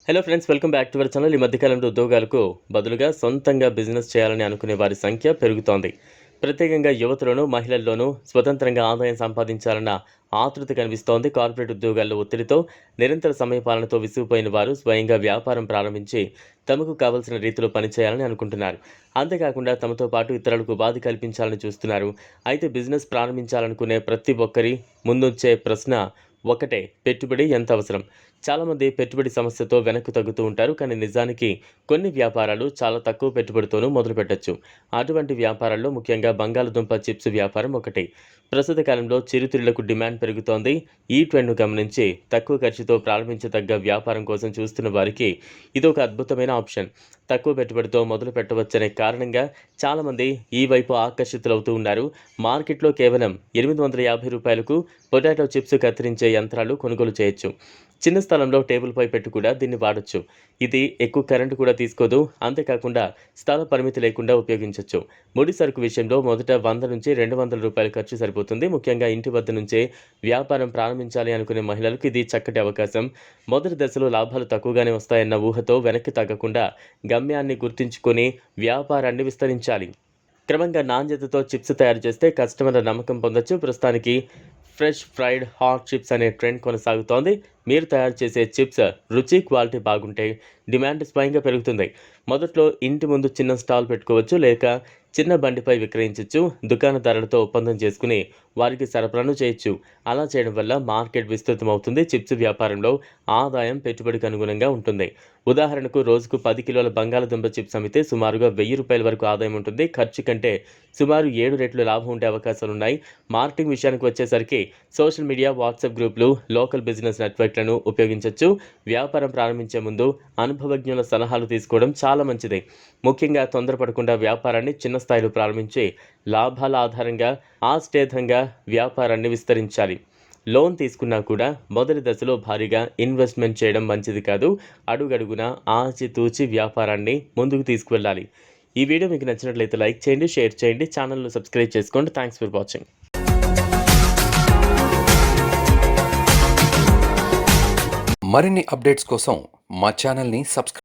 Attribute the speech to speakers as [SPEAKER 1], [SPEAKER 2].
[SPEAKER 1] Hello friends, welcome back to our channel. ఈ మధ్యకాలంలో ఉద్యోగాలకు బదులుగా సొంతంగా బిజినెస్ చేయాలని అనుకునే వారి సంఖ్య పెరుగుతోంది. ప్రత్యేకంగా యువతలోనూ, మహిళల్లోనూ స్వతంత్రంగా ఆదాయం సంపాదించాలన్న ఆతృత కనిపిస్తోంది. కార్పొరేట్ ఉద్యోగాల్లో ఒత్తిడితో, నిరంతర సమయపాలనతో విసిగిపోయిన వారు స్వయంగా వ్యాపారం ప్రారంభించి తమకు కావలసిన రీతిలో పనిచేయాలని అనుకుంటున్నారు. అంతేకాకుండా తమతో పాటు ఇతరులకు ఉపాధి కల్పించాలని చూస్తున్నారు. అయితే బిజినెస్ ప్రారంభించాలనుకునే ప్రతి ఒక్కరి ముందుంచే ప్రశ్న ఒకటే: పెట్టుబడి ఎంత అవసరం? చాలామంది పెట్టుబడి సమస్యతో వెనక్కు తగ్గుతూ ఉంటారు. కానీ నిజానికి కొన్ని వ్యాపారాలు చాలా తక్కువ పెట్టుబడితోనూ మొదలుపెట్టచ్చు. అటువంటి వ్యాపారాల్లో ముఖ్యంగా బంగాళదుంప చిప్స్ వ్యాపారం ఒకటి. ప్రస్తుత కాలంలో చిరుతిళ్లకు డిమాండ్ పెరుగుతోంది. ఈ ట్రెండ్ను గమనించి తక్కువ ఖర్చుతో ప్రారంభించదగ్గ వ్యాపారం కోసం చూస్తున్న వారికి ఇదొక అద్భుతమైన ఆప్షన్. తక్కువ పెట్టుబడితో మొదలు పెట్టవచ్చనే కారణంగా చాలామంది ఈ వైపు ఆకర్షితులవుతూ ఉన్నారు. మార్కెట్లో కేవలం రూ. 850కు పొటాటో చిప్స్ కత్తిరించే యంత్రాలు కొనుగోలు చేయొచ్చు. చిన్న స్థలంలో టేబుల్పై పెట్టి కూడా దీన్ని వాడొచ్చు. ఇది ఎక్కువ కరెంటు కూడా తీసుకోదు. అంతేకాకుండా స్థల పరిమితి లేకుండా ఉపయోగించవచ్చు. ముడి సరుకు విషయంలో మొదట 100 నుంచి రూ. 200 ఖర్చు సరిపోతుంది. ముఖ్యంగా ఇంటి వద్ద నుంచే వ్యాపారం ప్రారంభించాలి అనుకునే మహిళలకు ఇది చక్కటి అవకాశం. మొదటి దశలో లాభాలు తక్కువగానే వస్తాయన్న ఊహతో వెనక్కి తగ్గకుండా గమ్యాన్ని గుర్తుంచుకొని వ్యాపారాన్ని విస్తరించాలి. క్రమంగా నాణ్యతతో చిప్స్ తయారు చేస్తే కస్టమర్ల నమ్మకం పొందొచ్చు. ప్రస్తుతానికి ఫ్రెష్ ఫ్రైడ్ హాట్ చిప్స్ అనే ట్రెండ్ కొనసాగుతోంది. మీరు తయారు చేసే చిప్స్ రుచి, క్వాలిటీ బాగుంటే డిమాండ్ స్వయంగా పెరుగుతుంది. మొదట్లో ఇంటి ముందు చిన్న స్టాల్ పెట్టుకోవచ్చు, లేక చిన్న బండిపై విక్రయించవచ్చు. దుకాణదారులతో ఒప్పందం చేసుకుని వారికి సరఫరాను చేయొచ్చు. అలా చేయడం వల్ల మార్కెట్ విస్తృతమవుతుంది. చిప్స్ వ్యాపారంలో ఆదాయం పెట్టుబడికి అనుగుణంగా ఉంటుంది. ఉదాహరణకు రోజుకు 10 కిలోల బంగాళదుంప చిప్స్ అమ్మితే సుమారుగా రూ. 1000 వరకు ఆదాయం ఉంటుంది. ఖర్చు కంటే సుమారు 7 రెట్లు లాభం ఉండే అవకాశాలున్నాయి. మార్కెటింగ్ విషయానికి వచ్చేసరికి సోషల్ మీడియా, వాట్సాప్ గ్రూపులు, లోకల్ బిజినెస్ నెట్వర్క్లను ఉపయోగించవచ్చు. వ్యాపారం ప్రారంభించే ముందు అనుభవజ్ఞుల సలహాలు తీసుకోవడం చాలా మంచిది. ముఖ్యంగా తొందరపడకుండా వ్యాపారాన్ని చిన్న స్థాయిలో ప్రారంభించి లాభాల ఆధారంగా ఆస్థేతంగా వ్యాపారాన్ని విస్తరించాలి. లోన్ తీసుకున్నా కూడా మొదటి దశలో భారీగా ఇన్వెస్ట్మెంట్ చేయడం మంచిది కాదు. అడుగడుగునా ఆచితూచి వ్యాపారాన్ని ముందుకు తీసుకువెళ్ళాలి. ఈ వీడియో మీకు నచ్చినట్లయితే లైక్ చేయండి, షేర్ చేయండి, ఛానల్ను సబ్స్క్రైబ్ చేసుకోండి. Thanks for watching.
[SPEAKER 2] మరిన్ని అప్డేట్స్ కోసం మా ఛానల్ని సబ్స్క్రైబ్